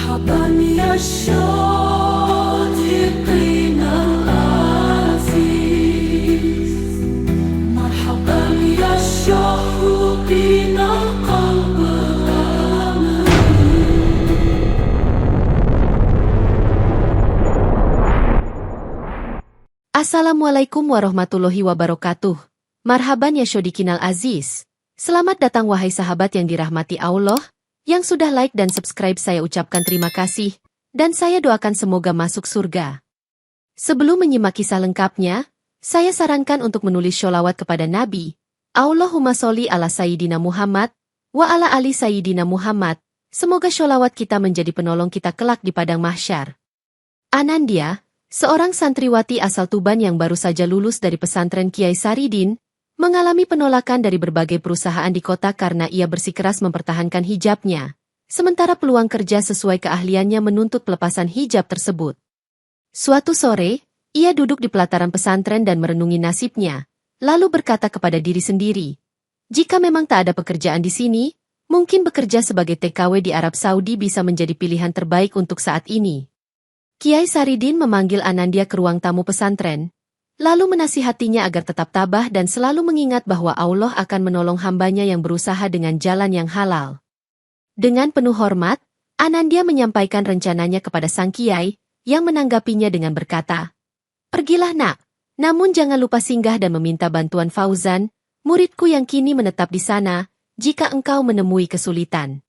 مرحبا يا الشاطئين العزيز، مرحبا يا الشاطئين قلب الأمل. Assalamualaikum warahmatullahi wabarakatuh. Marhaban ya Syodikinal Aziz. Selamat datang wahai sahabat yang dirahmati Allah. Yang sudah like dan subscribe saya ucapkan terima kasih, dan saya doakan semoga masuk surga. Sebelum menyimak kisah lengkapnya, saya sarankan untuk menulis sholawat kepada Nabi. Allahumma sholli ala Sayyidina Muhammad, wa ala ali Sayyidina Muhammad. Semoga sholawat kita menjadi penolong kita kelak di padang mahsyar. Anandia, seorang santriwati asal Tuban yang baru saja lulus dari pesantren Kiai Saridin, mengalami penolakan dari berbagai perusahaan di kota karena ia bersikeras mempertahankan hijabnya, sementara peluang kerja sesuai keahliannya menuntut pelepasan hijab tersebut. Suatu sore, ia duduk di pelataran pesantren dan merenungi nasibnya, lalu berkata kepada diri sendiri, jika memang tak ada pekerjaan di sini, mungkin bekerja sebagai TKW di Arab Saudi bisa menjadi pilihan terbaik untuk saat ini. Kiai Saridin memanggil Anandia ke ruang tamu pesantren, lalu menasihatinya agar tetap tabah dan selalu mengingat bahwa Allah akan menolong hambanya yang berusaha dengan jalan yang halal. Dengan penuh hormat, Anandia menyampaikan rencananya kepada sang kiai, yang menanggapinya dengan berkata, "Pergilah nak, namun jangan lupa singgah dan meminta bantuan Fauzan, muridku yang kini menetap di sana, jika engkau menemui kesulitan."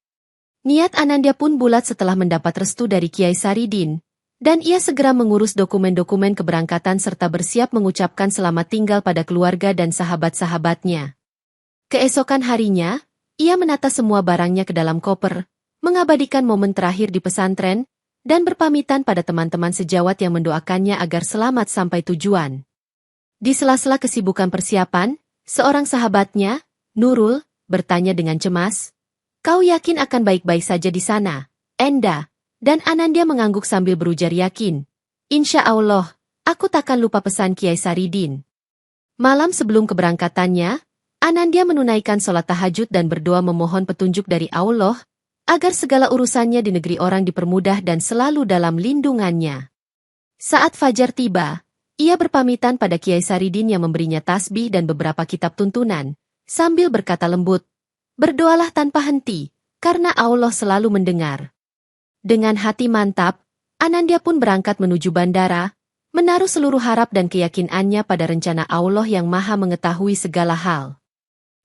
Niat Anandia pun bulat setelah mendapat restu dari Kiai Saridin, dan ia segera mengurus dokumen-dokumen keberangkatan serta bersiap mengucapkan selamat tinggal pada keluarga dan sahabat-sahabatnya. Keesokan harinya, ia menata semua barangnya ke dalam koper, mengabadikan momen terakhir di pesantren, dan berpamitan pada teman-teman sejawat yang mendoakannya agar selamat sampai tujuan. Di sela-sela kesibukan persiapan, seorang sahabatnya, Nurul, bertanya dengan cemas, "Kau yakin akan baik-baik saja di sana, Enda?" Dan Anandia mengangguk sambil berujar yakin. "Insya Allah, aku takkan lupa pesan Kiai Saridin." Malam sebelum keberangkatannya, Anandia menunaikan sholat tahajud dan berdoa memohon petunjuk dari Allah, agar segala urusannya di negeri orang dipermudah dan selalu dalam lindungannya. Saat fajar tiba, ia berpamitan pada Kiai Saridin yang memberinya tasbih dan beberapa kitab tuntunan, sambil berkata lembut, "Berdoalah tanpa henti, karena Allah selalu mendengar." Dengan hati mantap, Anandia pun berangkat menuju bandara, menaruh seluruh harap dan keyakinannya pada rencana Allah yang Maha mengetahui segala hal.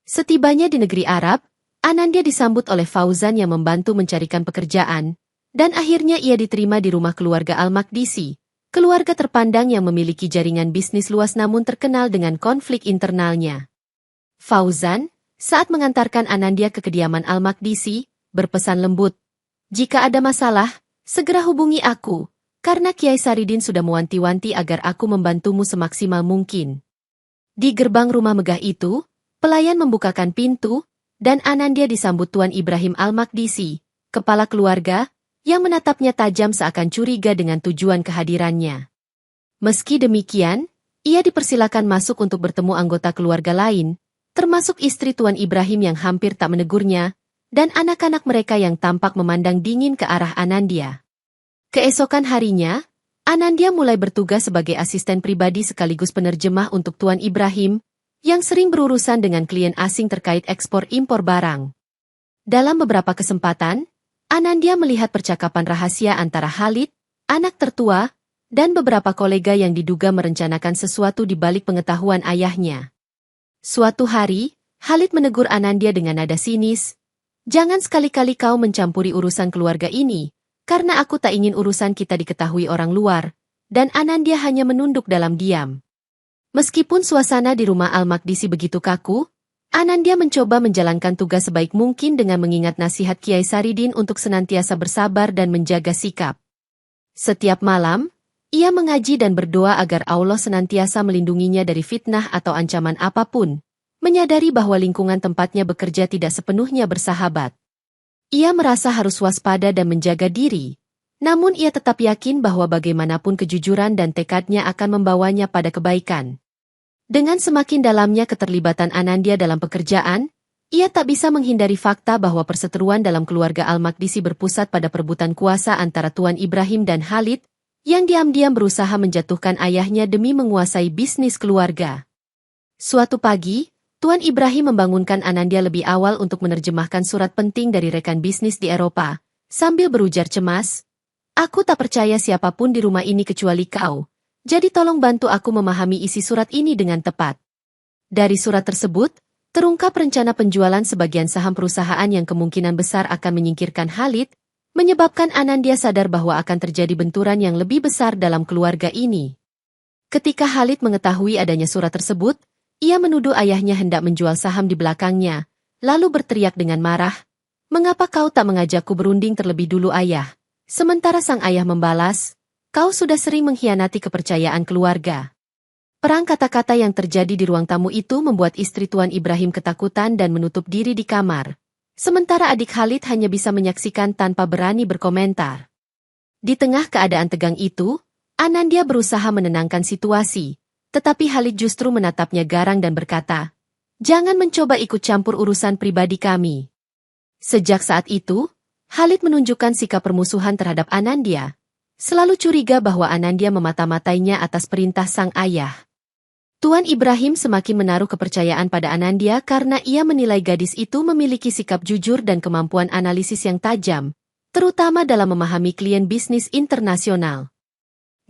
Setibanya di negeri Arab, Anandia disambut oleh Fauzan yang membantu mencarikan pekerjaan, dan akhirnya ia diterima di rumah keluarga Al-Makdisi, keluarga terpandang yang memiliki jaringan bisnis luas namun terkenal dengan konflik internalnya. Fauzan, saat mengantarkan Anandia ke kediaman Al-Makdisi, berpesan lembut, "Jika ada masalah, segera hubungi aku, karena Kiai Saridin sudah mewanti-wanti agar aku membantumu semaksimal mungkin." Di gerbang rumah megah itu, pelayan membukakan pintu, dan Anandia disambut Tuan Ibrahim Al-Makdisi, kepala keluarga, yang menatapnya tajam seakan curiga dengan tujuan kehadirannya. Meski demikian, ia dipersilakan masuk untuk bertemu anggota keluarga lain, termasuk istri Tuan Ibrahim yang hampir tak menegurnya, dan anak-anak mereka yang tampak memandang dingin ke arah Anandia. Keesokan harinya, Anandia mulai bertugas sebagai asisten pribadi sekaligus penerjemah untuk Tuan Ibrahim, yang sering berurusan dengan klien asing terkait ekspor-impor barang. Dalam beberapa kesempatan, Anandia melihat percakapan rahasia antara Khalid, anak tertua, dan beberapa kolega yang diduga merencanakan sesuatu di balik pengetahuan ayahnya. Suatu hari, Khalid menegur Anandia dengan nada sinis, "Jangan sekali-kali kau mencampuri urusan keluarga ini, karena aku tak ingin urusan kita diketahui orang luar," dan Anandia hanya menunduk dalam diam. Meskipun suasana di rumah Al-Makdisi begitu kaku, Anandia mencoba menjalankan tugas sebaik mungkin dengan mengingat nasihat Kiai Saridin untuk senantiasa bersabar dan menjaga sikap. Setiap malam, ia mengaji dan berdoa agar Allah senantiasa melindunginya dari fitnah atau ancaman apapun, menyadari bahwa lingkungan tempatnya bekerja tidak sepenuhnya bersahabat. Ia merasa harus waspada dan menjaga diri, namun ia tetap yakin bahwa bagaimanapun kejujuran dan tekadnya akan membawanya pada kebaikan. Dengan semakin dalamnya keterlibatan Anandia dalam pekerjaan, Ia tak bisa menghindari fakta bahwa perseteruan dalam keluarga Al-Maqdisi berpusat pada perebutan kuasa antara Tuan Ibrahim dan Khalid, yang diam-diam berusaha menjatuhkan ayahnya demi menguasai bisnis keluarga. Suatu pagi, Tuan Ibrahim membangunkan Anandya lebih awal untuk menerjemahkan surat penting dari rekan bisnis di Eropa, sambil berujar cemas, "Aku tak percaya siapapun di rumah ini kecuali kau, jadi tolong bantu aku memahami isi surat ini dengan tepat." Dari surat tersebut, terungkap rencana penjualan sebagian saham perusahaan yang kemungkinan besar akan menyingkirkan Khalid, menyebabkan Anandya sadar bahwa akan terjadi benturan yang lebih besar dalam keluarga ini. Ketika Khalid mengetahui adanya surat tersebut, ia menuduh ayahnya hendak menjual saham di belakangnya, lalu berteriak dengan marah, "Mengapa kau tak mengajakku berunding terlebih dulu, ayah?" Sementara sang ayah membalas, "Kau sudah sering mengkhianati kepercayaan keluarga." Perang kata-kata yang terjadi di ruang tamu itu membuat istri Tuan Ibrahim ketakutan dan menutup diri di kamar. Sementara adik Khalid hanya bisa menyaksikan tanpa berani berkomentar. Di tengah keadaan tegang itu, Anandya berusaha menenangkan situasi, tetapi Khalid justru menatapnya garang dan berkata, "Jangan mencoba ikut campur urusan pribadi kami." Sejak saat itu, Khalid menunjukkan sikap permusuhan terhadap Anandya, selalu curiga bahwa Anandya memata-matainya atas perintah sang ayah. Tuan Ibrahim semakin menaruh kepercayaan pada Anandya karena ia menilai gadis itu memiliki sikap jujur dan kemampuan analisis yang tajam, terutama dalam memahami klien bisnis internasional.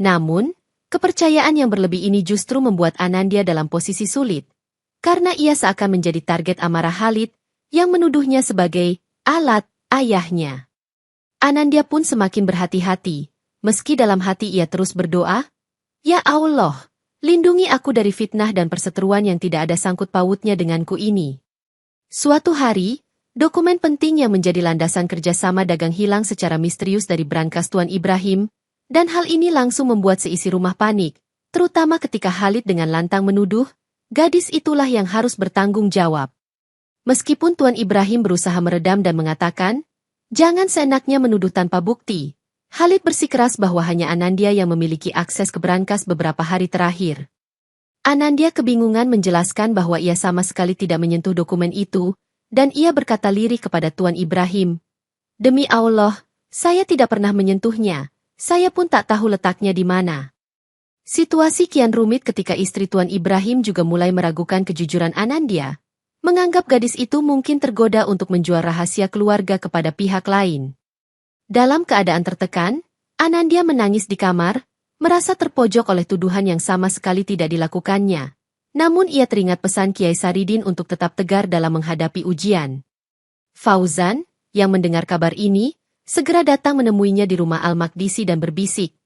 Namun, kepercayaan yang berlebih ini justru membuat Anandya dalam posisi sulit, karena ia seakan menjadi target amarah Khalid yang menuduhnya sebagai alat ayahnya. Anandya pun semakin berhati-hati, meski dalam hati ia terus berdoa, "Ya Allah, lindungi aku dari fitnah dan perseteruan yang tidak ada sangkut pautnya denganku ini." Suatu hari, dokumen penting yang menjadi landasan kerjasama dagang hilang secara misterius dari brankas Tuan Ibrahim, dan hal ini langsung membuat seisi rumah panik, terutama ketika Khalid dengan lantang menuduh, gadis itulah yang harus bertanggung jawab. Meskipun Tuan Ibrahim berusaha meredam dan mengatakan, "Jangan seenaknya menuduh tanpa bukti," Khalid bersikeras bahwa hanya Anandya yang memiliki akses ke brankas beberapa hari terakhir. Anandya kebingungan menjelaskan bahwa ia sama sekali tidak menyentuh dokumen itu, dan ia berkata lirih kepada Tuan Ibrahim, "Demi Allah, saya tidak pernah menyentuhnya, saya pun tak tahu letaknya di mana." Situasi kian rumit ketika istri Tuan Ibrahim juga mulai meragukan kejujuran Anandya, menganggap gadis itu mungkin tergoda untuk menjual rahasia keluarga kepada pihak lain. Dalam keadaan tertekan, Anandya menangis di kamar, merasa terpojok oleh tuduhan yang sama sekali tidak dilakukannya. Namun ia teringat pesan Kiai Saridin untuk tetap tegar dalam menghadapi ujian. Fauzan, yang mendengar kabar ini, segera datang menemuinya di rumah Al-Maqdisi dan berbisik,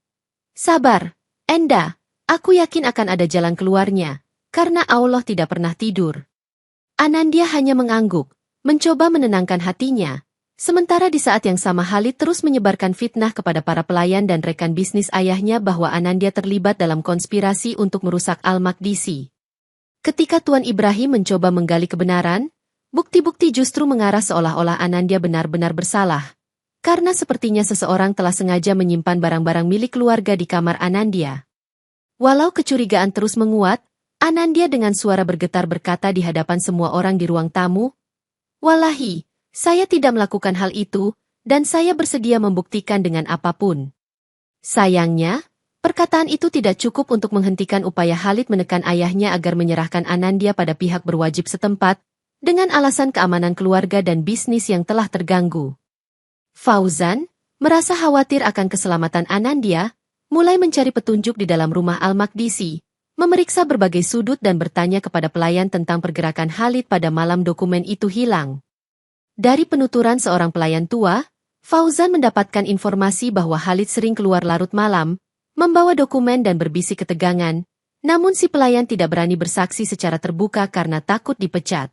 "Sabar, Enda, aku yakin akan ada jalan keluarnya, karena Allah tidak pernah tidur." Anandya hanya mengangguk, mencoba menenangkan hatinya. Sementara di saat yang sama Khalid terus menyebarkan fitnah kepada para pelayan dan rekan bisnis ayahnya bahwa Anandya terlibat dalam konspirasi untuk merusak Al-Maqdisi. Ketika Tuan Ibrahim mencoba menggali kebenaran, bukti-bukti justru mengarah seolah-olah Anandya benar-benar bersalah, karena sepertinya seseorang telah sengaja menyimpan barang-barang milik keluarga di kamar Anandya. Walau kecurigaan terus menguat, Anandya dengan suara bergetar berkata di hadapan semua orang di ruang tamu, "Wallahi, saya tidak melakukan hal itu, dan saya bersedia membuktikan dengan apapun." Sayangnya, perkataan itu tidak cukup untuk menghentikan upaya Khalid menekan ayahnya agar menyerahkan Anandya pada pihak berwajib setempat, dengan alasan keamanan keluarga dan bisnis yang telah terganggu. Fauzan, merasa khawatir akan keselamatan Anandya, mulai mencari petunjuk di dalam rumah Al-Maqdisi, memeriksa berbagai sudut dan bertanya kepada pelayan tentang pergerakan Khalid pada malam dokumen itu hilang. Dari penuturan seorang pelayan tua, Fauzan mendapatkan informasi bahwa Khalid sering keluar larut malam, membawa dokumen dan berbisik ketegangan, namun si pelayan tidak berani bersaksi secara terbuka karena takut dipecat.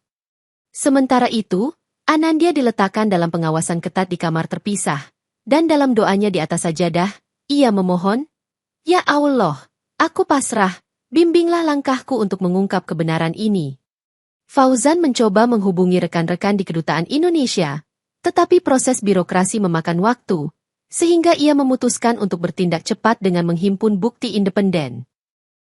Sementara itu, Anandya diletakkan dalam pengawasan ketat di kamar terpisah, dan dalam doanya di atas sajadah, ia memohon, "Ya Allah, aku pasrah, bimbinglah langkahku untuk mengungkap kebenaran ini." Fauzan mencoba menghubungi rekan-rekan di Kedutaan Indonesia, tetapi proses birokrasi memakan waktu, sehingga ia memutuskan untuk bertindak cepat dengan menghimpun bukti independen.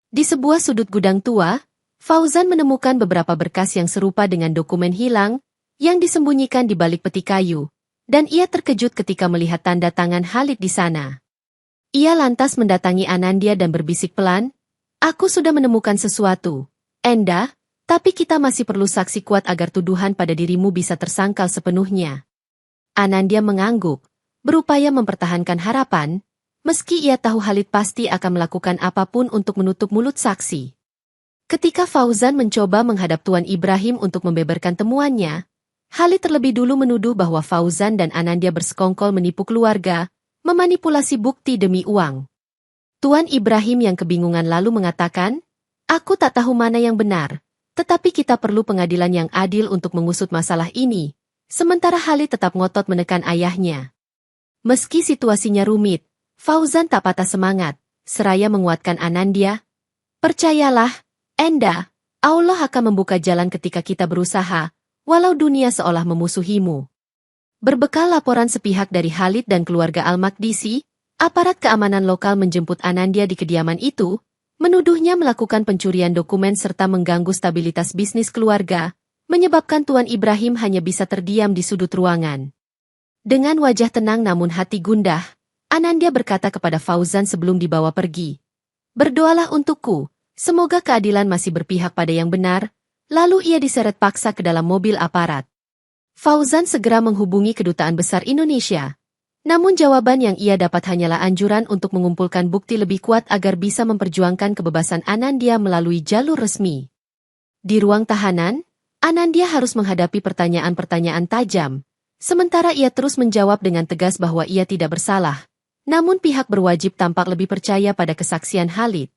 Di sebuah sudut gudang tua, Fauzan menemukan beberapa berkas yang serupa dengan dokumen hilang, yang disembunyikan di balik peti kayu, dan ia terkejut ketika melihat tanda tangan Khalid di sana. Ia lantas mendatangi Anandya dan berbisik pelan, "Aku sudah menemukan sesuatu, Enda, tapi kita masih perlu saksi kuat agar tuduhan pada dirimu bisa tersangkal sepenuhnya." Anandya mengangguk, berupaya mempertahankan harapan, meski ia tahu Khalid pasti akan melakukan apapun untuk menutup mulut saksi. Ketika Fauzan mencoba menghadap Tuan Ibrahim untuk membeberkan temuannya, Khalid terlebih dulu menuduh bahwa Fauzan dan Anandya bersekongkol menipu keluarga, memanipulasi bukti demi uang. Tuan Ibrahim yang kebingungan lalu mengatakan, "Aku tak tahu mana yang benar, tetapi kita perlu pengadilan yang adil untuk mengusut masalah ini." Sementara Khalid tetap ngotot menekan ayahnya. Meski situasinya rumit, Fauzan tak patah semangat, seraya menguatkan Anandya. "Percayalah, Enda, Allah akan membuka jalan ketika kita berusaha, walau dunia seolah memusuhimu." Berbekal laporan sepihak dari Khalid dan keluarga Al-Makdisi, aparat keamanan lokal menjemput Anandya di kediaman itu, menuduhnya melakukan pencurian dokumen serta mengganggu stabilitas bisnis keluarga, menyebabkan Tuan Ibrahim hanya bisa terdiam di sudut ruangan. Dengan wajah tenang namun hati gundah, Anandya berkata kepada Fauzan sebelum dibawa pergi, "Berdoalah untukku, semoga keadilan masih berpihak pada yang benar." Lalu ia diseret paksa ke dalam mobil aparat. Fauzan segera menghubungi Kedutaan Besar Indonesia. Namun jawaban yang ia dapat hanyalah anjuran untuk mengumpulkan bukti lebih kuat agar bisa memperjuangkan kebebasan Anandya melalui jalur resmi. Di ruang tahanan, Anandya harus menghadapi pertanyaan-pertanyaan tajam, sementara ia terus menjawab dengan tegas bahwa ia tidak bersalah. Namun pihak berwajib tampak lebih percaya pada kesaksian Khalid.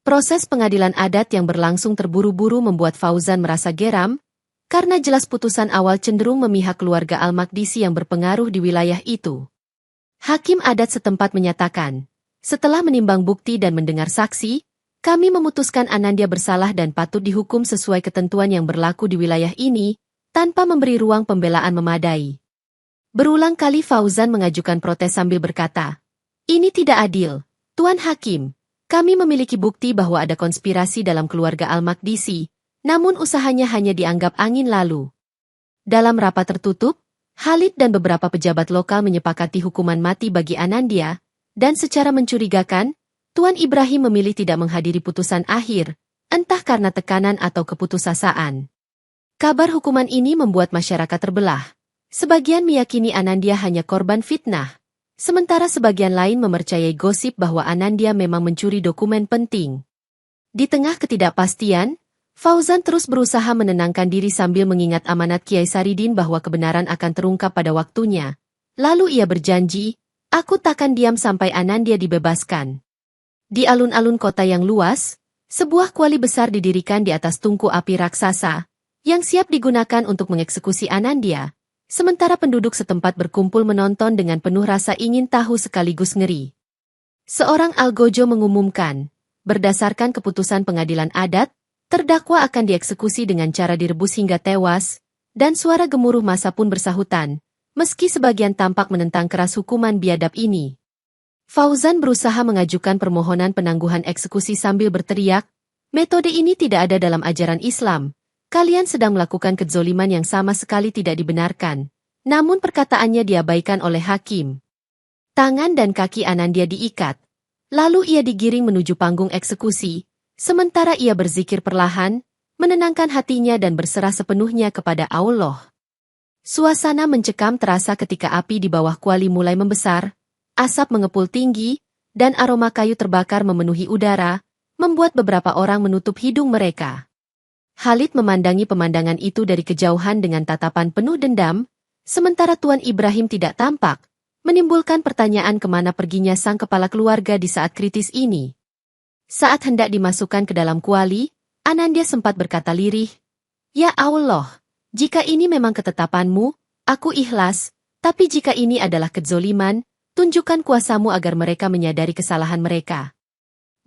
Proses pengadilan adat yang berlangsung terburu-buru membuat Fauzan merasa geram, karena jelas putusan awal cenderung memihak keluarga Al-Makdisi yang berpengaruh di wilayah itu. Hakim adat setempat menyatakan, "Setelah menimbang bukti dan mendengar saksi, kami memutuskan Anandya bersalah dan patut dihukum sesuai ketentuan yang berlaku di wilayah ini, tanpa memberi ruang pembelaan memadai." Berulang kali Fauzan mengajukan protes sambil berkata, "Ini tidak adil, Tuan Hakim. Kami memiliki bukti bahwa ada konspirasi dalam keluarga Al-Makdisi, namun usahanya hanya dianggap angin lalu." Dalam rapat tertutup, Khalid dan beberapa pejabat lokal menyepakati hukuman mati bagi Anandya, dan secara mencurigakan, Tuan Ibrahim memilih tidak menghadiri putusan akhir, entah karena tekanan atau keputusasaan. Kabar hukuman ini membuat masyarakat terbelah. Sebagian meyakini Anandya hanya korban fitnah, sementara sebagian lain mempercayai gosip bahwa Anandya memang mencuri dokumen penting. Di tengah ketidakpastian, Fauzan terus berusaha menenangkan diri sambil mengingat amanat Kiai Saridin bahwa kebenaran akan terungkap pada waktunya. Lalu ia berjanji, "Aku takkan diam sampai Anandya dibebaskan." Di alun-alun kota yang luas, sebuah kuali besar didirikan di atas tungku api raksasa, yang siap digunakan untuk mengeksekusi Anandya. Sementara penduduk setempat berkumpul menonton dengan penuh rasa ingin tahu sekaligus ngeri. Seorang algojo mengumumkan, berdasarkan keputusan pengadilan adat, terdakwa akan dieksekusi dengan cara direbus hingga tewas, dan suara gemuruh massa pun bersahutan, meski sebagian tampak menentang keras hukuman biadab ini. Fauzan berusaha mengajukan permohonan penangguhan eksekusi sambil berteriak, "Metode ini tidak ada dalam ajaran Islam. Kalian sedang melakukan kezoliman yang sama sekali tidak dibenarkan." Namun perkataannya diabaikan oleh hakim. Tangan dan kaki Anandya diikat. Lalu ia digiring menuju panggung eksekusi, sementara ia berzikir perlahan, menenangkan hatinya dan berserah sepenuhnya kepada Allah. Suasana mencekam terasa ketika api di bawah kuali mulai membesar, asap mengepul tinggi, dan aroma kayu terbakar memenuhi udara, membuat beberapa orang menutup hidung mereka. Khalid memandangi pemandangan itu dari kejauhan dengan tatapan penuh dendam, sementara Tuan Ibrahim tidak tampak, menimbulkan pertanyaan kemana perginya sang kepala keluarga di saat kritis ini. Saat hendak dimasukkan ke dalam kuali, Anandya sempat berkata lirih, "Ya Allah, jika ini memang ketetapanmu, aku ikhlas, tapi jika ini adalah kezoliman, tunjukkan kuasamu agar mereka menyadari kesalahan mereka."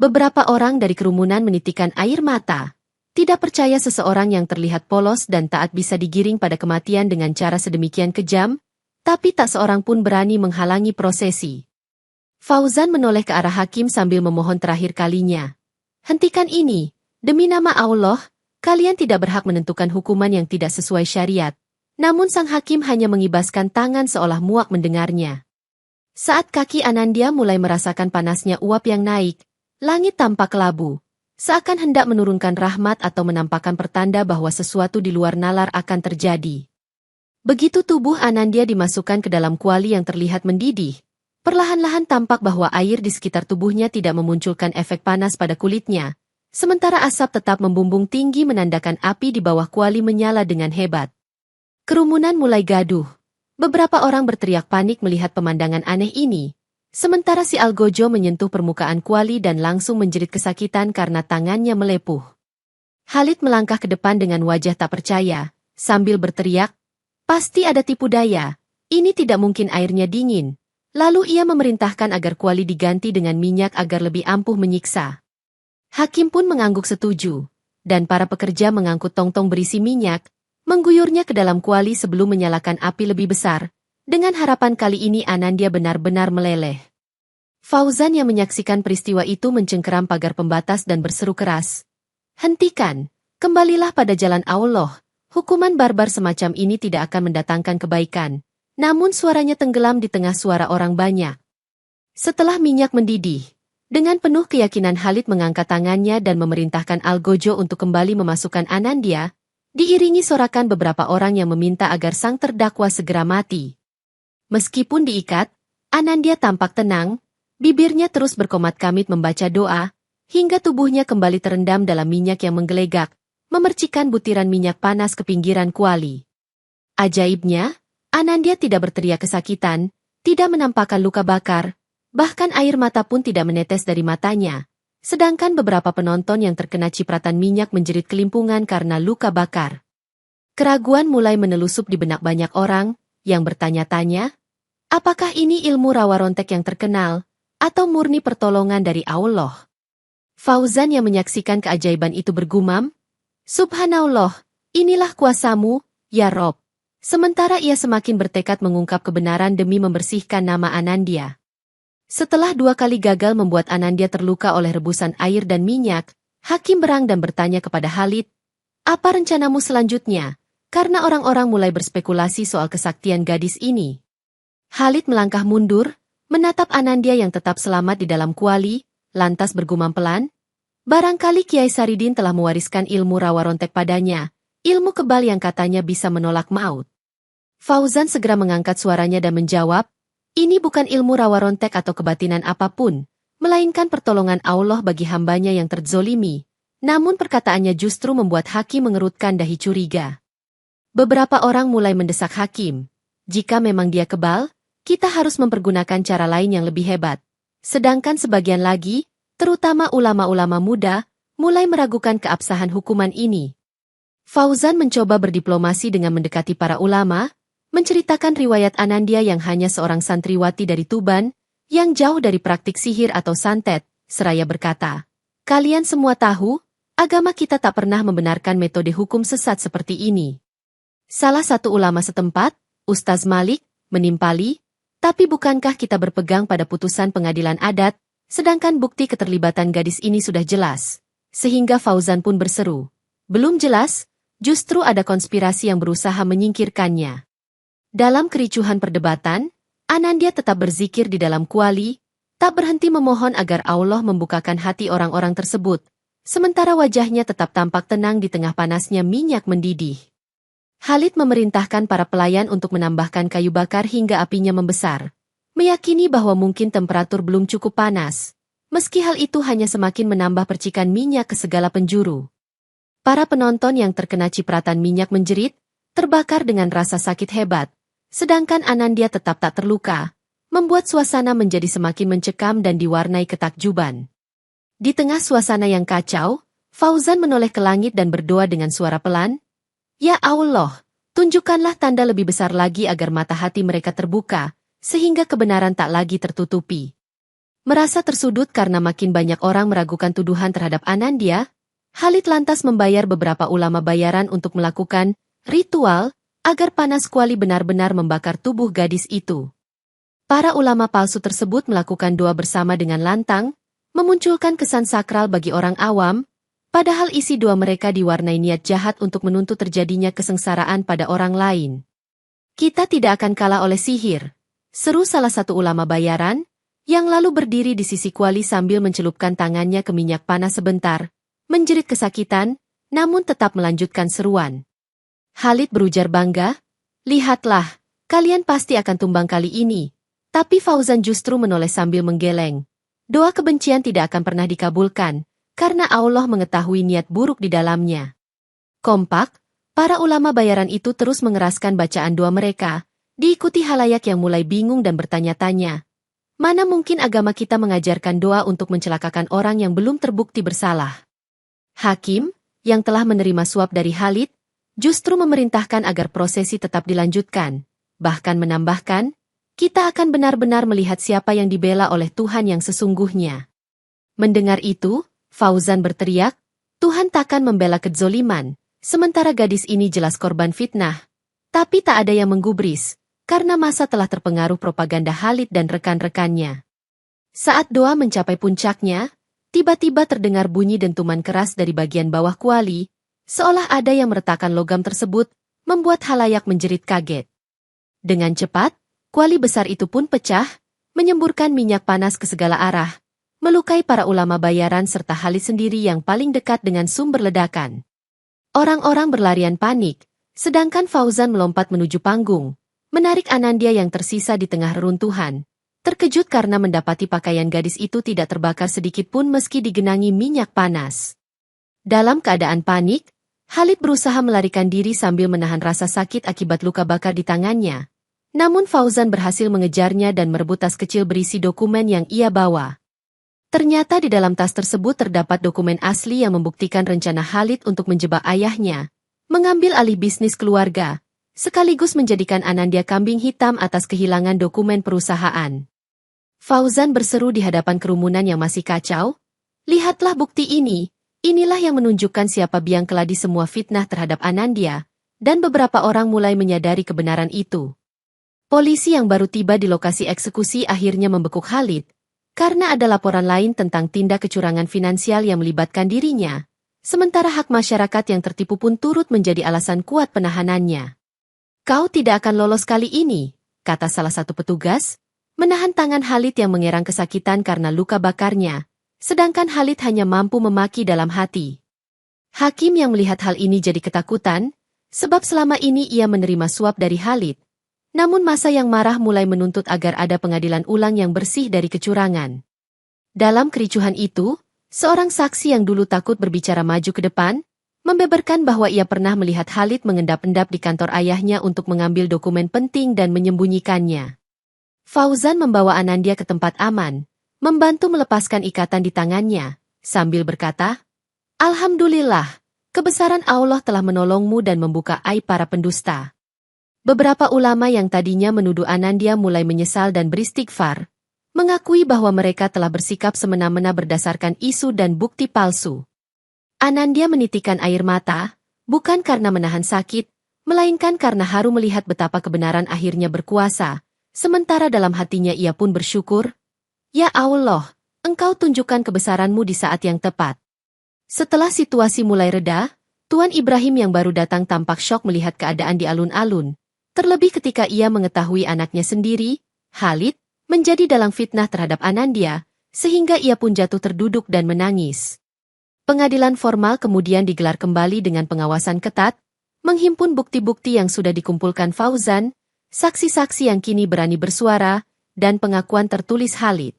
Beberapa orang dari kerumunan menitikkan air mata. Tidak percaya seseorang yang terlihat polos dan taat bisa digiring pada kematian dengan cara sedemikian kejam, tapi tak seorang pun berani menghalangi prosesi. Fauzan menoleh ke arah hakim sambil memohon terakhir kalinya. "Hentikan ini, demi nama Allah, kalian tidak berhak menentukan hukuman yang tidak sesuai syariat. Namun sang hakim hanya mengibaskan tangan seolah muak mendengarnya. Saat kaki Anandya mulai merasakan panasnya uap yang naik, langit tampak kelabu, seakan hendak menurunkan rahmat atau menampakkan pertanda bahwa sesuatu di luar nalar akan terjadi. Begitu tubuh Anandya dimasukkan ke dalam kuali yang terlihat mendidih, perlahan-lahan tampak bahwa air di sekitar tubuhnya tidak memunculkan efek panas pada kulitnya, sementara asap tetap membumbung tinggi menandakan api di bawah kuali menyala dengan hebat. Kerumunan mulai gaduh. Beberapa orang berteriak panik melihat pemandangan aneh ini, sementara si Algojo menyentuh permukaan kuali dan langsung menjerit kesakitan karena tangannya melepuh. Khalid melangkah ke depan dengan wajah tak percaya, sambil berteriak, "Pasti ada tipu daya, ini tidak mungkin airnya dingin." Lalu ia memerintahkan agar kuali diganti dengan minyak agar lebih ampuh menyiksa. Hakim pun mengangguk setuju, dan para pekerja mengangkut tong-tong berisi minyak, mengguyurnya ke dalam kuali sebelum menyalakan api lebih besar, dengan harapan kali ini Anandya benar-benar meleleh. Fauzan yang menyaksikan peristiwa itu mencengkeram pagar pembatas dan berseru keras, "Hentikan, kembalilah pada jalan Allah, hukuman barbar semacam ini tidak akan mendatangkan kebaikan." Namun suaranya tenggelam di tengah suara orang banyak. Setelah minyak mendidih, dengan penuh keyakinan Khalid mengangkat tangannya dan memerintahkan Algojo untuk kembali memasukkan Anandya, diiringi sorakan beberapa orang yang meminta agar sang terdakwa segera mati. Meskipun diikat, Anandya tampak tenang, bibirnya terus berkomat-kamit membaca doa, hingga tubuhnya kembali terendam dalam minyak yang menggelegak, memercikan butiran minyak panas ke pinggiran kuali. Ajaibnya, Anandya tidak berteriak kesakitan, tidak menampakkan luka bakar, bahkan air mata pun tidak menetes dari matanya. Sedangkan beberapa penonton yang terkena cipratan minyak menjerit kelimpungan karena luka bakar. Keraguan mulai menelusup di benak banyak orang, yang bertanya-tanya, apakah ini ilmu rawa rontek yang terkenal, atau murni pertolongan dari Allah? Fauzan yang menyaksikan keajaiban itu bergumam, "Subhanallah, inilah kuasamu, ya Rob." Sementara ia semakin bertekad mengungkap kebenaran demi membersihkan nama Anandya. Setelah 2 kali gagal membuat Anandya terluka oleh rebusan air dan minyak, hakim berang dan bertanya kepada Khalid, "Apa rencanamu selanjutnya?" Karena orang-orang mulai berspekulasi soal kesaktian gadis ini. Khalid melangkah mundur, menatap Anandya yang tetap selamat di dalam kuali, lantas bergumam pelan, "Barangkali Kiai Saridin telah mewariskan ilmu rawa rontek padanya, ilmu kebal yang katanya bisa menolak maut." Fauzan segera mengangkat suaranya dan menjawab, "Ini bukan ilmu rawa rontek atau kebatinan apapun, melainkan pertolongan Allah bagi hambanya yang terzolimi." Namun perkataannya justru membuat hakim mengerutkan dahi curiga. Beberapa orang mulai mendesak hakim, "Jika memang dia kebal, kita harus mempergunakan cara lain yang lebih hebat." Sedangkan sebagian lagi, terutama ulama-ulama muda, mulai meragukan keabsahan hukuman ini. Fauzan mencoba berdiplomasi dengan mendekati para ulama, menceritakan riwayat Anandya yang hanya seorang santriwati dari Tuban, yang jauh dari praktik sihir atau santet, seraya berkata, "Kalian semua tahu, agama kita tak pernah membenarkan metode hukum sesat seperti ini." Salah satu ulama setempat, Ustaz Malik, menimpali, "Tapi bukankah kita berpegang pada putusan pengadilan adat, sedangkan bukti keterlibatan gadis ini sudah jelas?" Sehingga Fauzan pun berseru, "Belum jelas, justru ada konspirasi yang berusaha menyingkirkannya." Dalam kericuhan perdebatan, Anandya tetap berzikir di dalam kuali, tak berhenti memohon agar Allah membukakan hati orang-orang tersebut, sementara wajahnya tetap tampak tenang di tengah panasnya minyak mendidih. Khalid memerintahkan para pelayan untuk menambahkan kayu bakar hingga apinya membesar, meyakini bahwa mungkin temperatur belum cukup panas, meski hal itu hanya semakin menambah percikan minyak ke segala penjuru. Para penonton yang terkena cipratan minyak menjerit, terbakar dengan rasa sakit hebat. Sedangkan Anandya tetap tak terluka, membuat suasana menjadi semakin mencekam dan diwarnai ketakjuban. Di tengah suasana yang kacau, Fauzan menoleh ke langit dan berdoa dengan suara pelan, "Ya Allah, tunjukkanlah tanda lebih besar lagi agar mata hati mereka terbuka, sehingga kebenaran tak lagi tertutupi." Merasa tersudut karena makin banyak orang meragukan tuduhan terhadap Anandya, Khalid lantas membayar beberapa ulama bayaran untuk melakukan ritual, agar panas kuali benar-benar membakar tubuh gadis itu. Para ulama palsu tersebut melakukan doa bersama dengan lantang, memunculkan kesan sakral bagi orang awam, padahal isi doa mereka diwarnai niat jahat untuk menuntut terjadinya kesengsaraan pada orang lain. Kita tidak akan kalah oleh sihir, seru salah satu ulama bayaran, yang lalu berdiri di sisi Kuali sambil mencelupkan tangannya ke minyak panas sebentar, menjerit kesakitan, namun tetap melanjutkan seruan. Khalid berujar bangga, "Lihatlah, kalian pasti akan tumbang kali ini." Tapi Fauzan justru menoleh sambil menggeleng. Doa kebencian tidak akan pernah dikabulkan, karena Allah mengetahui niat buruk di dalamnya. Kompak, para ulama bayaran itu terus mengeraskan bacaan doa mereka, diikuti halayak yang mulai bingung dan bertanya-tanya. Mana mungkin agama kita mengajarkan doa untuk mencelakakan orang yang belum terbukti bersalah? Hakim, yang telah menerima suap dari Khalid, justru memerintahkan agar prosesi tetap dilanjutkan, bahkan menambahkan, kita akan benar-benar melihat siapa yang dibela oleh Tuhan yang sesungguhnya. Mendengar itu, Fauzan berteriak, Tuhan takkan membela kezoliman, sementara gadis ini jelas korban fitnah. Tapi tak ada yang menggubris, karena masa telah terpengaruh propaganda Khalid dan rekan-rekannya. Saat doa mencapai puncaknya, tiba-tiba terdengar bunyi dentuman keras dari bagian bawah kuali, seolah ada yang meretakkan logam tersebut, membuat halayak menjerit kaget. Dengan cepat, kuali besar itu pun pecah, menyemburkan minyak panas ke segala arah, melukai para ulama bayaran serta Khalid sendiri yang paling dekat dengan sumber ledakan. Orang-orang berlarian panik, sedangkan Fauzan melompat menuju panggung, menarik Anandya yang tersisa di tengah reruntuhan, terkejut karena mendapati pakaian gadis itu tidak terbakar sedikit pun meski digenangi minyak panas. Dalam keadaan panik, Khalid berusaha melarikan diri sambil menahan rasa sakit akibat luka bakar di tangannya. Namun Fauzan berhasil mengejarnya dan merebut tas kecil berisi dokumen yang ia bawa. Ternyata di dalam tas tersebut terdapat dokumen asli yang membuktikan rencana Khalid untuk menjebak ayahnya, mengambil alih bisnis keluarga, sekaligus menjadikan Anandya kambing hitam atas kehilangan dokumen perusahaan. Fauzan berseru di hadapan kerumunan yang masih kacau, "Lihatlah bukti ini, inilah yang menunjukkan siapa biang keladi semua fitnah terhadap Anandya," dan beberapa orang mulai menyadari kebenaran itu. Polisi yang baru tiba di lokasi eksekusi akhirnya membekuk Khalid, karena ada laporan lain tentang tindak kecurangan finansial yang melibatkan dirinya, sementara hak masyarakat yang tertipu pun turut menjadi alasan kuat penahanannya. "Kau tidak akan lolos kali ini," kata salah satu petugas, menahan tangan Khalid yang mengerang kesakitan karena luka bakarnya, sedangkan Khalid hanya mampu memaki dalam hati. Hakim yang melihat hal ini jadi ketakutan, sebab selama ini ia menerima suap dari Khalid. Namun masa yang marah mulai menuntut agar ada pengadilan ulang yang bersih dari kecurangan. Dalam kericuhan itu, seorang saksi yang dulu takut berbicara maju ke depan, membeberkan bahwa ia pernah melihat Khalid mengendap-endap di kantor ayahnya untuk mengambil dokumen penting dan menyembunyikannya. Fauzan membawa Anandya ke tempat aman, membantu melepaskan ikatan di tangannya, sambil berkata, "Alhamdulillah, kebesaran Allah telah menolongmu dan membuka aib para pendusta." Beberapa ulama yang tadinya menuduh Anandya mulai menyesal dan beristighfar, mengakui bahwa mereka telah bersikap semena-mena berdasarkan isu dan bukti palsu. Anandya menitikkan air mata, bukan karena menahan sakit, melainkan karena haru melihat betapa kebenaran akhirnya berkuasa, sementara dalam hatinya ia pun bersyukur, "Ya Allah, Engkau tunjukkan kebesaranmu di saat yang tepat." Setelah situasi mulai reda, Tuan Ibrahim yang baru datang tampak syok melihat keadaan di alun-alun. Terlebih ketika ia mengetahui anaknya sendiri, Khalid, menjadi dalang fitnah terhadap Anandya, sehingga ia pun jatuh terduduk dan menangis. Pengadilan formal kemudian digelar kembali dengan pengawasan ketat, menghimpun bukti-bukti yang sudah dikumpulkan Fauzan, saksi-saksi yang kini berani bersuara, dan pengakuan tertulis Khalid.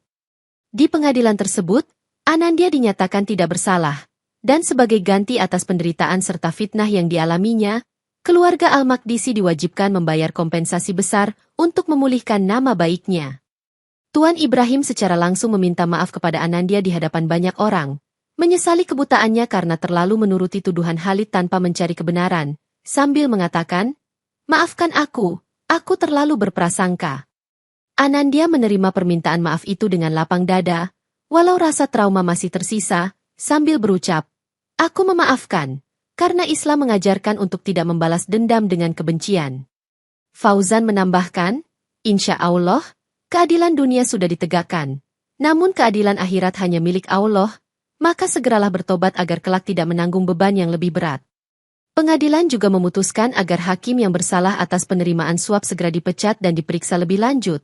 Di pengadilan tersebut, Anandya dinyatakan tidak bersalah, dan sebagai ganti atas penderitaan serta fitnah yang dialaminya, keluarga Al-Maqdisi diwajibkan membayar kompensasi besar untuk memulihkan nama baiknya. Tuan Ibrahim secara langsung meminta maaf kepada Anandya di hadapan banyak orang, menyesali kebutaannya karena terlalu menuruti tuduhan Khalid tanpa mencari kebenaran, sambil mengatakan, "Maafkan aku terlalu berprasangka." Anandya menerima permintaan maaf itu dengan lapang dada, walau rasa trauma masih tersisa, sambil berucap, "Aku memaafkan. Karena Islam mengajarkan untuk tidak membalas dendam dengan kebencian." Fauzan menambahkan, "Insya Allah, keadilan dunia sudah ditegakkan. Namun keadilan akhirat hanya milik Allah, maka segeralah bertobat agar kelak tidak menanggung beban yang lebih berat." Pengadilan juga memutuskan agar hakim yang bersalah atas penerimaan suap segera dipecat dan diperiksa lebih lanjut,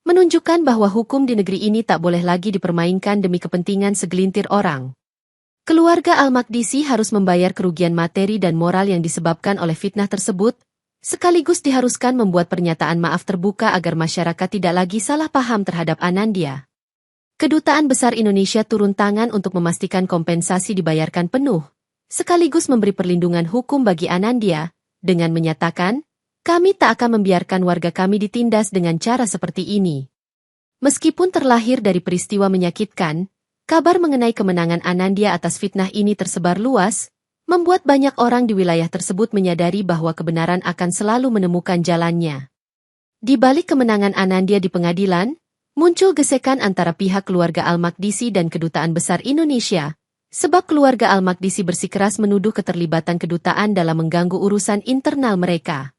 menunjukkan bahwa hukum di negeri ini tak boleh lagi dipermainkan demi kepentingan segelintir orang. Keluarga Al-Makdisi harus membayar kerugian materi dan moral yang disebabkan oleh fitnah tersebut, sekaligus diharuskan membuat pernyataan maaf terbuka agar masyarakat tidak lagi salah paham terhadap Anandya. Kedutaan Besar Indonesia turun tangan untuk memastikan kompensasi dibayarkan penuh, sekaligus memberi perlindungan hukum bagi Anandya, dengan menyatakan, "Kami tak akan membiarkan warga kami ditindas dengan cara seperti ini." Meskipun terlahir dari peristiwa menyakitkan, kabar mengenai kemenangan Anandya atas fitnah ini tersebar luas, membuat banyak orang di wilayah tersebut menyadari bahwa kebenaran akan selalu menemukan jalannya. Di balik kemenangan Anandya di pengadilan, muncul gesekan antara pihak keluarga Al-Makdisi dan Kedutaan Besar Indonesia, sebab keluarga Al-Makdisi bersikeras menuduh keterlibatan kedutaan dalam mengganggu urusan internal mereka.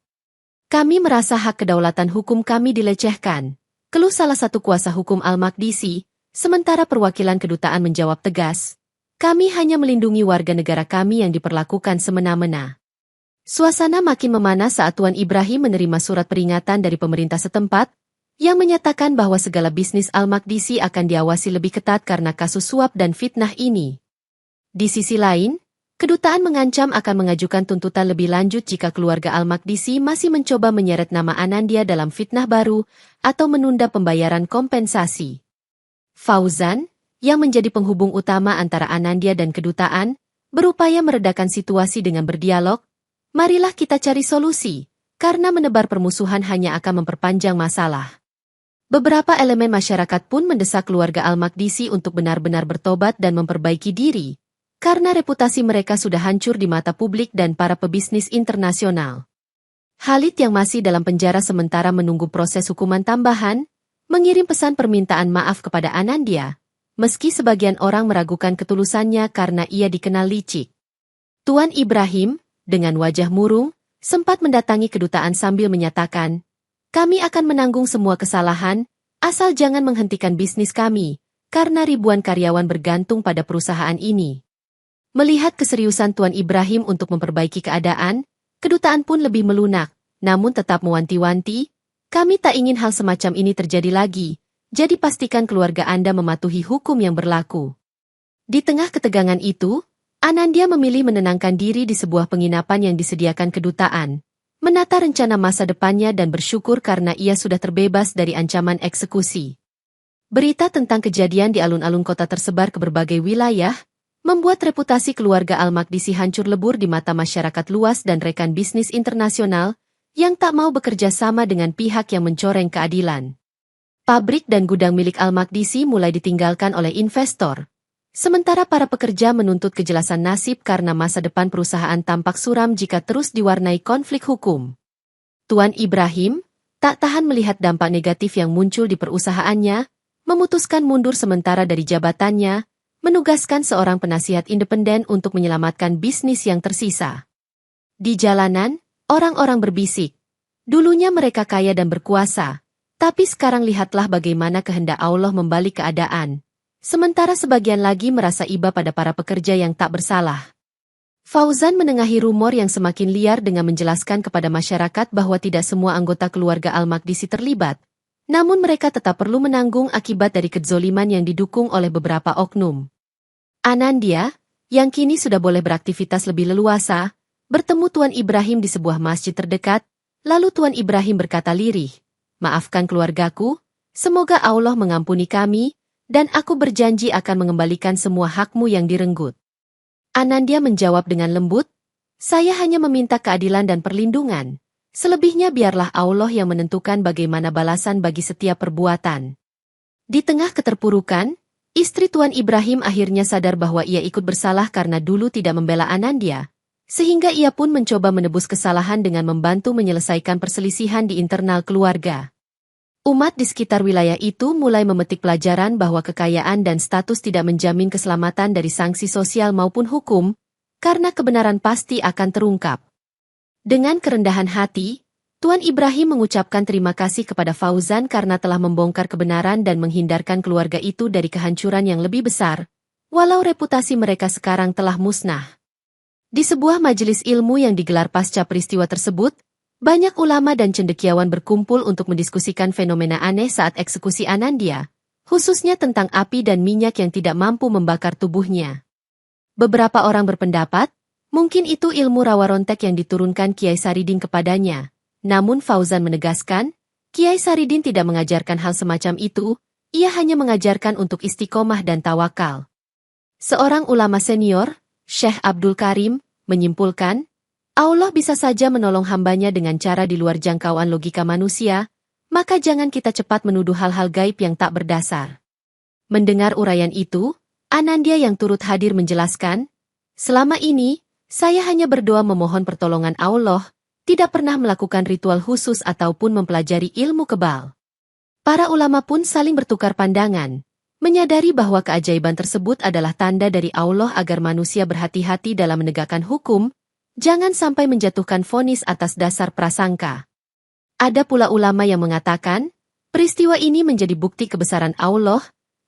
"Kami merasa hak kedaulatan hukum kami dilecehkan," keluh salah satu kuasa hukum Al-Makdisi, sementara perwakilan kedutaan menjawab tegas, "Kami hanya melindungi warga negara kami yang diperlakukan semena-mena." Suasana makin memanas saat Tuan Ibrahim menerima surat peringatan dari pemerintah setempat, yang menyatakan bahwa segala bisnis Al-Makdisi akan diawasi lebih ketat karena kasus suap dan fitnah ini. Di sisi lain, kedutaan mengancam akan mengajukan tuntutan lebih lanjut jika keluarga Al-Makdisi masih mencoba menyeret nama Anandya dalam fitnah baru atau menunda pembayaran kompensasi. Fauzan, yang menjadi penghubung utama antara Anandya dan kedutaan, berupaya meredakan situasi dengan berdialog, "Marilah kita cari solusi, karena menebar permusuhan hanya akan memperpanjang masalah." Beberapa elemen masyarakat pun mendesak keluarga Al-Makdisi untuk benar-benar bertobat dan memperbaiki diri, karena reputasi mereka sudah hancur di mata publik dan para pebisnis internasional. Khalid yang masih dalam penjara sementara menunggu proses hukuman tambahan, mengirim pesan permintaan maaf kepada Anandya, meski sebagian orang meragukan ketulusannya karena ia dikenal licik. Tuan Ibrahim, dengan wajah murung, sempat mendatangi kedutaan sambil menyatakan, "Kami akan menanggung semua kesalahan, asal jangan menghentikan bisnis kami, karena ribuan karyawan bergantung pada perusahaan ini." Melihat keseriusan Tuan Ibrahim untuk memperbaiki keadaan, kedutaan pun lebih melunak, namun tetap mewanti-wanti, "Kami tak ingin hal semacam ini terjadi lagi, jadi pastikan keluarga Anda mematuhi hukum yang berlaku." Di tengah ketegangan itu, Anandya memilih menenangkan diri di sebuah penginapan yang disediakan kedutaan, menata rencana masa depannya dan bersyukur karena ia sudah terbebas dari ancaman eksekusi. Berita tentang kejadian di alun-alun kota tersebar ke berbagai wilayah, membuat reputasi keluarga Al-Makdisi hancur lebur di mata masyarakat luas dan rekan bisnis internasional yang tak mau bekerja sama dengan pihak yang mencoreng keadilan. Pabrik dan gudang milik Al-Makdisi mulai ditinggalkan oleh investor, sementara para pekerja menuntut kejelasan nasib karena masa depan perusahaan tampak suram jika terus diwarnai konflik hukum. Tuan Ibrahim, tak tahan melihat dampak negatif yang muncul di perusahaannya, memutuskan mundur sementara dari jabatannya, menugaskan seorang penasihat independen untuk menyelamatkan bisnis yang tersisa. Di jalanan, orang-orang berbisik, "Dulunya mereka kaya dan berkuasa, tapi sekarang lihatlah bagaimana kehendak Allah membalik keadaan." Sementara sebagian lagi merasa iba pada para pekerja yang tak bersalah. Fauzan menengahi rumor yang semakin liar dengan menjelaskan kepada masyarakat bahwa tidak semua anggota keluarga Al-Makdisi terlibat, namun mereka tetap perlu menanggung akibat dari kezoliman yang didukung oleh beberapa oknum. Anandya, yang kini sudah boleh beraktivitas lebih leluasa, bertemu Tuan Ibrahim di sebuah masjid terdekat, lalu Tuan Ibrahim berkata lirih, "Maafkan keluargaku, semoga Allah mengampuni kami, dan aku berjanji akan mengembalikan semua hakmu yang direnggut." Anandya menjawab dengan lembut, "Saya hanya meminta keadilan dan perlindungan. Selebihnya biarlah Allah yang menentukan bagaimana balasan bagi setiap perbuatan." Di tengah keterpurukan, istri Tuan Ibrahim akhirnya sadar bahwa ia ikut bersalah karena dulu tidak membela Anandya, sehingga ia pun mencoba menebus kesalahan dengan membantu menyelesaikan perselisihan di internal keluarga. Umat di sekitar wilayah itu mulai memetik pelajaran bahwa kekayaan dan status tidak menjamin keselamatan dari sanksi sosial maupun hukum, karena kebenaran pasti akan terungkap. Dengan kerendahan hati, Tuan Ibrahim mengucapkan terima kasih kepada Fauzan karena telah membongkar kebenaran dan menghindarkan keluarga itu dari kehancuran yang lebih besar, walau reputasi mereka sekarang telah musnah. Di sebuah majelis ilmu yang digelar pasca peristiwa tersebut, banyak ulama dan cendekiawan berkumpul untuk mendiskusikan fenomena aneh saat eksekusi Anandya, khususnya tentang api dan minyak yang tidak mampu membakar tubuhnya. Beberapa orang berpendapat, mungkin itu ilmu rawa rontek yang diturunkan Kiai Saridin kepadanya. Namun Fauzan menegaskan, Kiai Saridin tidak mengajarkan hal semacam itu, ia hanya mengajarkan untuk istiqomah dan tawakal. Seorang ulama senior, Syekh Abdul Karim, menyimpulkan, Allah bisa saja menolong hambanya dengan cara di luar jangkauan logika manusia, maka jangan kita cepat menuduh hal-hal gaib yang tak berdasar. Mendengar uraian itu, Anandya yang turut hadir menjelaskan, selama ini, saya hanya berdoa memohon pertolongan Allah, tidak pernah melakukan ritual khusus ataupun mempelajari ilmu kebal. Para ulama pun saling bertukar pandangan, menyadari bahwa keajaiban tersebut adalah tanda dari Allah agar manusia berhati-hati dalam menegakkan hukum, jangan sampai menjatuhkan vonis atas dasar prasangka. Ada pula ulama yang mengatakan, peristiwa ini menjadi bukti kebesaran Allah,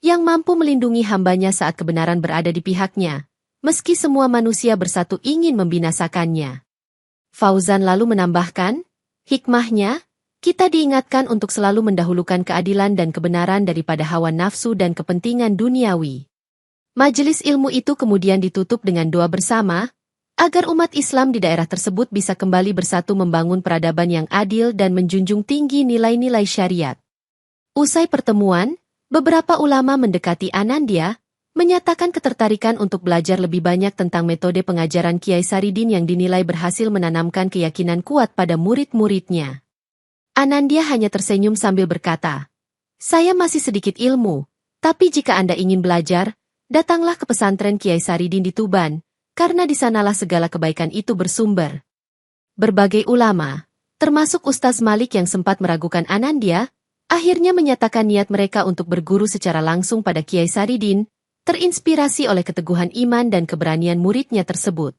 yang mampu melindungi hambanya saat kebenaran berada di pihaknya, meski semua manusia bersatu ingin membinasakannya. Fauzan lalu menambahkan, hikmahnya, kita diingatkan untuk selalu mendahulukan keadilan dan kebenaran daripada hawa nafsu dan kepentingan duniawi. Majelis ilmu itu kemudian ditutup dengan doa bersama, agar umat Islam di daerah tersebut bisa kembali bersatu membangun peradaban yang adil dan menjunjung tinggi nilai-nilai syariat. Usai pertemuan, beberapa ulama mendekati Anandya, menyatakan ketertarikan untuk belajar lebih banyak tentang metode pengajaran Kiai Saridin yang dinilai berhasil menanamkan keyakinan kuat pada murid-muridnya. Anandya hanya tersenyum sambil berkata, saya masih sedikit ilmu, tapi jika Anda ingin belajar, datanglah ke pesantren Kiai Saridin di Tuban, karena di sanalah segala kebaikan itu bersumber. Berbagai ulama, termasuk Ustaz Malik yang sempat meragukan Anandya, akhirnya menyatakan niat mereka untuk berguru secara langsung pada Kiai Saridin, terinspirasi oleh keteguhan iman dan keberanian muridnya tersebut.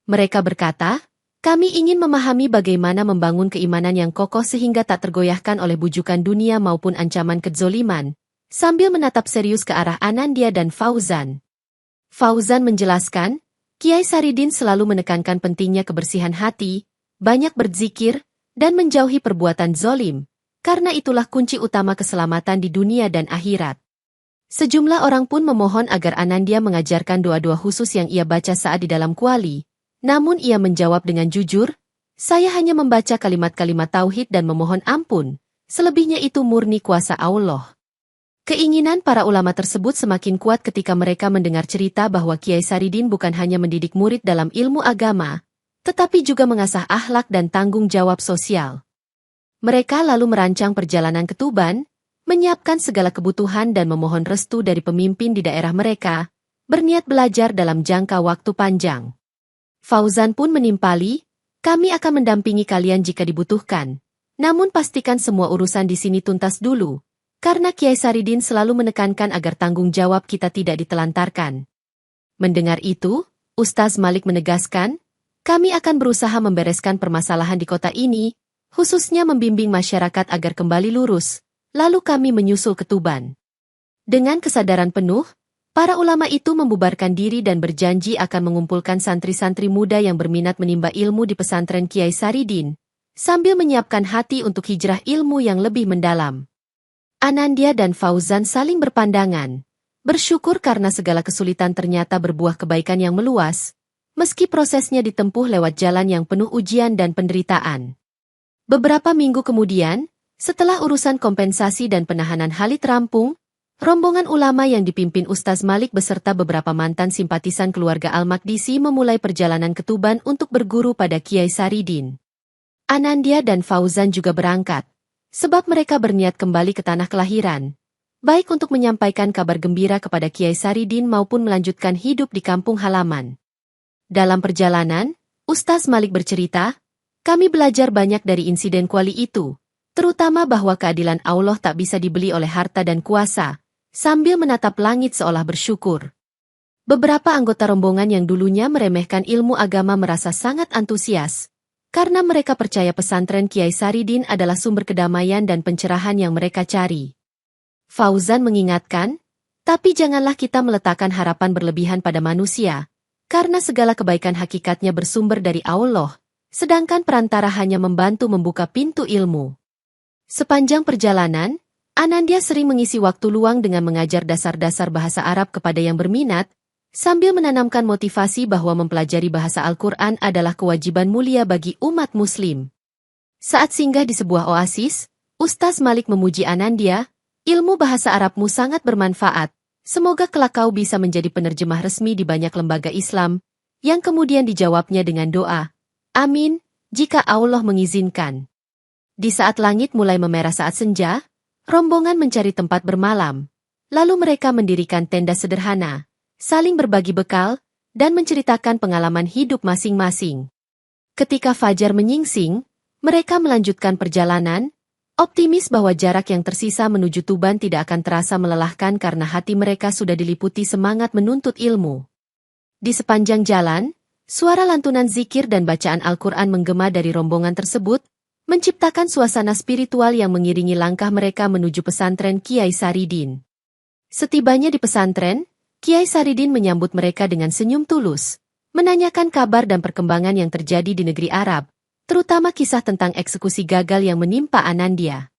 Mereka berkata, kami ingin memahami bagaimana membangun keimanan yang kokoh sehingga tak tergoyahkan oleh bujukan dunia maupun ancaman kedzoliman, sambil menatap serius ke arah Anandya dan Fauzan. Fauzan menjelaskan, Kiai Saridin selalu menekankan pentingnya kebersihan hati, banyak berzikir, dan menjauhi perbuatan zolim, karena itulah kunci utama keselamatan di dunia dan akhirat. Sejumlah orang pun memohon agar Anandya mengajarkan doa-doa khusus yang ia baca saat di dalam kuali. Namun ia menjawab dengan jujur, saya hanya membaca kalimat-kalimat tauhid dan memohon ampun, selebihnya itu murni kuasa Allah. Keinginan para ulama tersebut semakin kuat ketika mereka mendengar cerita bahwa Kiai Saridin bukan hanya mendidik murid dalam ilmu agama, tetapi juga mengasah akhlak dan tanggung jawab sosial. Mereka lalu merancang perjalanan ke Tuban, menyiapkan segala kebutuhan dan memohon restu dari pemimpin di daerah mereka, berniat belajar dalam jangka waktu panjang. Fauzan pun menimpali, kami akan mendampingi kalian jika dibutuhkan. Namun pastikan semua urusan di sini tuntas dulu, karena Kiai Saridin selalu menekankan agar tanggung jawab kita tidak ditelantarkan. Mendengar itu, Ustaz Malik menegaskan, kami akan berusaha membereskan permasalahan di kota ini, khususnya membimbing masyarakat agar kembali lurus, lalu kami menyusul ke Tuban. Dengan kesadaran penuh, para ulama itu membubarkan diri dan berjanji akan mengumpulkan santri-santri muda yang berminat menimba ilmu di pesantren Kiai Saridin, sambil menyiapkan hati untuk hijrah ilmu yang lebih mendalam. Anandya dan Fauzan saling berpandangan, bersyukur karena segala kesulitan ternyata berbuah kebaikan yang meluas, meski prosesnya ditempuh lewat jalan yang penuh ujian dan penderitaan. Beberapa minggu kemudian, setelah urusan kompensasi dan penahanan Khalid rampung, rombongan ulama yang dipimpin Ustaz Malik beserta beberapa mantan simpatisan keluarga Al-Maqdisi memulai perjalanan ke Tuban untuk berguru pada Kiai Saridin. Anandya dan Fauzan juga berangkat, sebab mereka berniat kembali ke tanah kelahiran, baik untuk menyampaikan kabar gembira kepada Kiai Saridin maupun melanjutkan hidup di kampung halaman. Dalam perjalanan, Ustaz Malik bercerita, kami belajar banyak dari insiden kuali itu, terutama bahwa keadilan Allah tak bisa dibeli oleh harta dan kuasa, sambil menatap langit seolah bersyukur. Beberapa anggota rombongan yang dulunya meremehkan ilmu agama merasa sangat antusias, karena mereka percaya pesantren Kiai Saridin adalah sumber kedamaian dan pencerahan yang mereka cari. Fauzan mengingatkan, tapi janganlah kita meletakkan harapan berlebihan pada manusia, karena segala kebaikan hakikatnya bersumber dari Allah, sedangkan perantara hanya membantu membuka pintu ilmu. Sepanjang perjalanan, Anandya sering mengisi waktu luang dengan mengajar dasar-dasar bahasa Arab kepada yang berminat, sambil menanamkan motivasi bahwa mempelajari bahasa Al-Quran adalah kewajiban mulia bagi umat Muslim. Saat singgah di sebuah oasis, Ustaz Malik memuji Anandya, "Ilmu bahasa Arabmu sangat bermanfaat. Semoga kelak kau bisa menjadi penerjemah resmi di banyak lembaga Islam," yang kemudian dijawabnya dengan doa, "Amin, jika Allah mengizinkan." Di saat langit mulai memerah saat senja, rombongan mencari tempat bermalam. Lalu mereka mendirikan tenda sederhana, saling berbagi bekal, dan menceritakan pengalaman hidup masing-masing. Ketika fajar menyingsing, mereka melanjutkan perjalanan, optimis bahwa jarak yang tersisa menuju Tuban tidak akan terasa melelahkan karena hati mereka sudah diliputi semangat menuntut ilmu. Di sepanjang jalan, suara lantunan zikir dan bacaan Al-Quran menggema dari rombongan tersebut, menciptakan suasana spiritual yang mengiringi langkah mereka menuju pesantren Kiai Saridin. Setibanya di pesantren, Kiai Saridin menyambut mereka dengan senyum tulus, menanyakan kabar dan perkembangan yang terjadi di negeri Arab, terutama kisah tentang eksekusi gagal yang menimpa Anandya.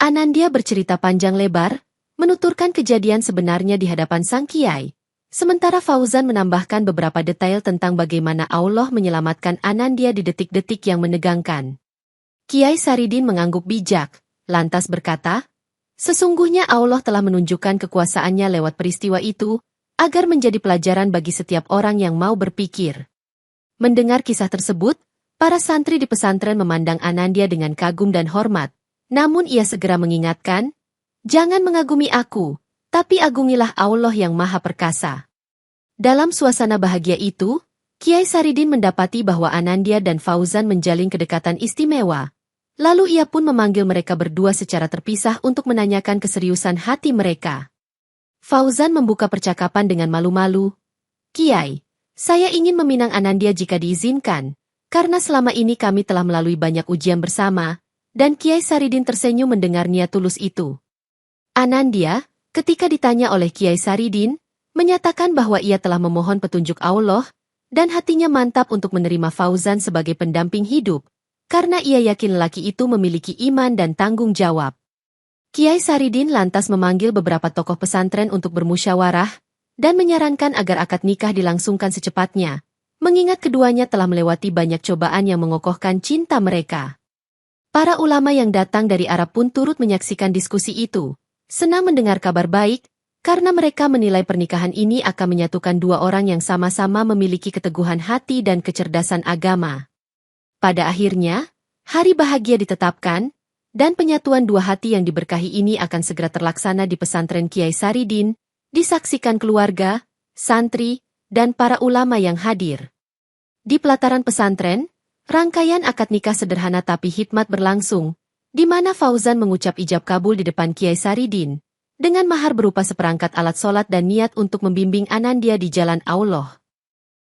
Anandya bercerita panjang lebar, menuturkan kejadian sebenarnya di hadapan sang Kiai, sementara Fauzan menambahkan beberapa detail tentang bagaimana Allah menyelamatkan Anandya di detik-detik yang menegangkan. Kiai Saridin mengangguk bijak, lantas berkata, "Sesungguhnya Allah telah menunjukkan kekuasaannya lewat peristiwa itu, agar menjadi pelajaran bagi setiap orang yang mau berpikir." Mendengar kisah tersebut, para santri di pesantren memandang Anandya dengan kagum dan hormat, namun ia segera mengingatkan, "Jangan mengagumi aku, tapi agungilah Allah yang Maha Perkasa." Dalam suasana bahagia itu, Kiai Saridin mendapati bahwa Anandya dan Fauzan menjalin kedekatan istimewa. Lalu ia pun memanggil mereka berdua secara terpisah untuk menanyakan keseriusan hati mereka. Fauzan membuka percakapan dengan malu-malu, "Kiai, saya ingin meminang Anandya jika diizinkan, karena selama ini kami telah melalui banyak ujian bersama," dan Kiai Saridin tersenyum mendengar niat tulus itu. Anandya, ketika ditanya oleh Kiai Saridin, menyatakan bahwa ia telah memohon petunjuk Allah, dan hatinya mantap untuk menerima Fauzan sebagai pendamping hidup, karena ia yakin lelaki itu memiliki iman dan tanggung jawab. Kiai Saridin lantas memanggil beberapa tokoh pesantren untuk bermusyawarah, dan menyarankan agar akad nikah dilangsungkan secepatnya, mengingat keduanya telah melewati banyak cobaan yang mengokohkan cinta mereka. Para ulama yang datang dari Arab pun turut menyaksikan diskusi itu, senang mendengar kabar baik, karena mereka menilai pernikahan ini akan menyatukan dua orang yang sama-sama memiliki keteguhan hati dan kecerdasan agama. Pada akhirnya, hari bahagia ditetapkan, dan penyatuan dua hati yang diberkahi ini akan segera terlaksana di pesantren Kiai Saridin, disaksikan keluarga, santri, dan para ulama yang hadir. Di pelataran pesantren, rangkaian akad nikah sederhana tapi hikmat berlangsung, di mana Fauzan mengucap ijab kabul di depan Kiai Saridin, dengan mahar berupa seperangkat alat sholat dan niat untuk membimbing Anandya di jalan Allah.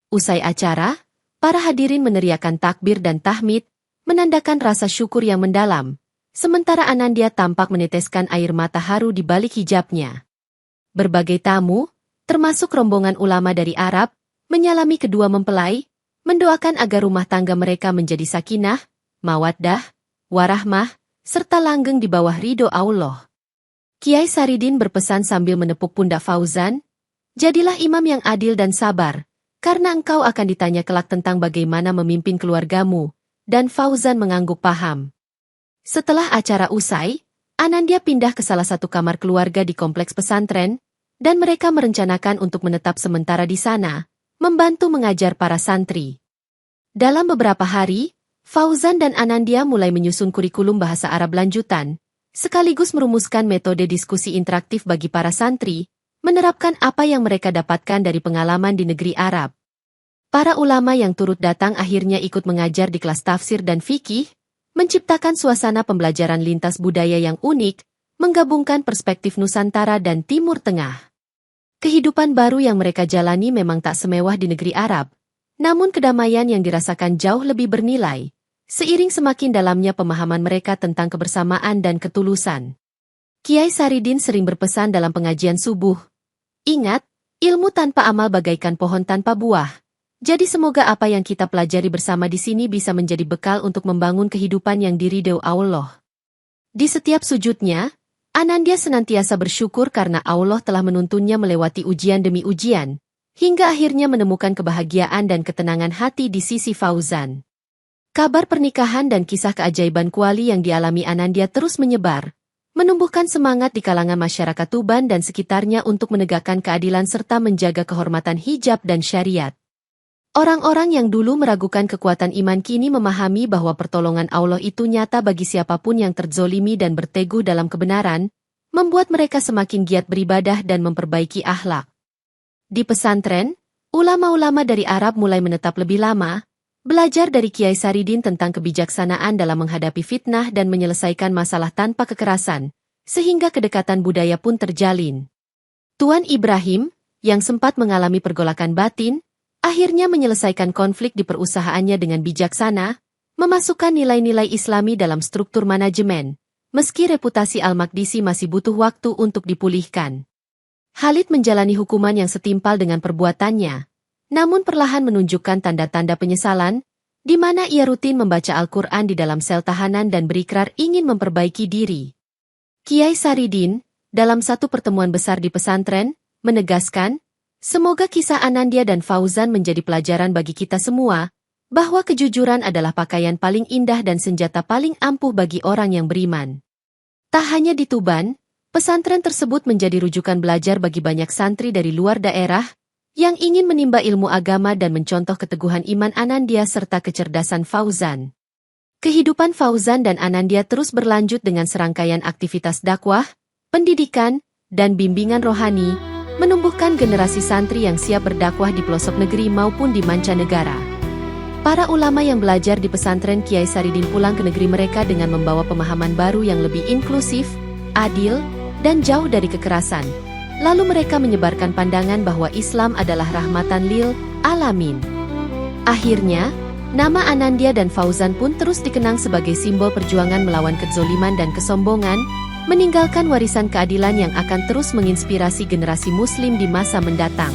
Usai acara, para hadirin meneriakan takbir dan tahmid, menandakan rasa syukur yang mendalam, sementara Anandya tampak meneteskan air mata haru di balik hijabnya. Berbagai tamu, termasuk rombongan ulama dari Arab, menyalami kedua mempelai, mendoakan agar rumah tangga mereka menjadi sakinah, mawaddah, warahmah, serta langgeng di bawah ridho Allah. Kiai Saridin berpesan sambil menepuk pundak Fauzan, "Jadilah imam yang adil dan sabar, karena engkau akan ditanya kelak tentang bagaimana memimpin keluargamu," dan Fauzan mengangguk paham. Setelah acara usai, Anandya pindah ke salah satu kamar keluarga di kompleks pesantren, dan mereka merencanakan untuk menetap sementara di sana, membantu mengajar para santri. Dalam beberapa hari, Fauzan dan Anandya mulai menyusun kurikulum bahasa Arab lanjutan, sekaligus merumuskan metode diskusi interaktif bagi para santri, menerapkan apa yang mereka dapatkan dari pengalaman di negeri Arab. Para ulama yang turut datang akhirnya ikut mengajar di kelas tafsir dan fikih, menciptakan suasana pembelajaran lintas budaya yang unik, menggabungkan perspektif Nusantara dan Timur Tengah. Kehidupan baru yang mereka jalani memang tak semewah di negeri Arab, namun kedamaian yang dirasakan jauh lebih bernilai, seiring semakin dalamnya pemahaman mereka tentang kebersamaan dan ketulusan. Kiai Saridin sering berpesan dalam pengajian subuh, "Ingat, ilmu tanpa amal bagaikan pohon tanpa buah, Jadi semoga apa yang kita pelajari bersama di sini bisa menjadi bekal untuk membangun kehidupan yang diridhoi Allah. Di setiap sujudnya, Anandya senantiasa bersyukur karena Allah telah menuntunnya melewati ujian demi ujian, hingga akhirnya menemukan kebahagiaan dan ketenangan hati di sisi Fauzan. Kabar pernikahan dan kisah keajaiban kuali yang dialami Anandya terus menyebar, menumbuhkan semangat di kalangan masyarakat Tuban dan sekitarnya untuk menegakkan keadilan serta menjaga kehormatan hijab dan syariat. Orang-orang yang dulu meragukan kekuatan iman kini memahami bahwa pertolongan Allah itu nyata bagi siapapun yang terzolimi dan berteguh dalam kebenaran, membuat mereka semakin giat beribadah dan memperbaiki akhlak. Di pesantren, ulama-ulama dari Arab mulai menetap lebih lama, belajar dari Kiai Saridin tentang kebijaksanaan dalam menghadapi fitnah dan menyelesaikan masalah tanpa kekerasan, sehingga kedekatan budaya pun terjalin. Tuan Ibrahim, yang sempat mengalami pergolakan batin, akhirnya menyelesaikan konflik di perusahaannya dengan bijaksana, memasukkan nilai-nilai Islami dalam struktur manajemen, meski reputasi Al-Maqdisi masih butuh waktu untuk dipulihkan. Khalid menjalani hukuman yang setimpal dengan perbuatannya, namun perlahan menunjukkan tanda-tanda penyesalan, di mana ia rutin membaca Al-Quran di dalam sel tahanan dan berikrar ingin memperbaiki diri. Kiai Saridin, dalam satu pertemuan besar di pesantren, menegaskan, semoga kisah Anandya dan Fauzan menjadi pelajaran bagi kita semua, bahwa kejujuran adalah pakaian paling indah dan senjata paling ampuh bagi orang yang beriman. Tak hanya di Tuban, pesantren tersebut menjadi rujukan belajar bagi banyak santri dari luar daerah, yang ingin menimba ilmu agama dan mencontoh keteguhan iman Anandya serta kecerdasan Fauzan. Kehidupan Fauzan dan Anandya terus berlanjut dengan serangkaian aktivitas dakwah, pendidikan, dan bimbingan rohani, menumbuhkan generasi santri yang siap berdakwah di pelosok negeri maupun di mancanegara. Para ulama yang belajar di pesantren Kiai Saridin pulang ke negeri mereka dengan membawa pemahaman baru yang lebih inklusif, adil, dan jauh dari kekerasan. Lalu mereka menyebarkan pandangan bahwa Islam adalah rahmatan lil alamin. Akhirnya, nama Anandya dan Fauzan pun terus dikenang sebagai simbol perjuangan melawan kezoliman dan kesombongan, meninggalkan warisan keadilan yang akan terus menginspirasi generasi Muslim di masa mendatang.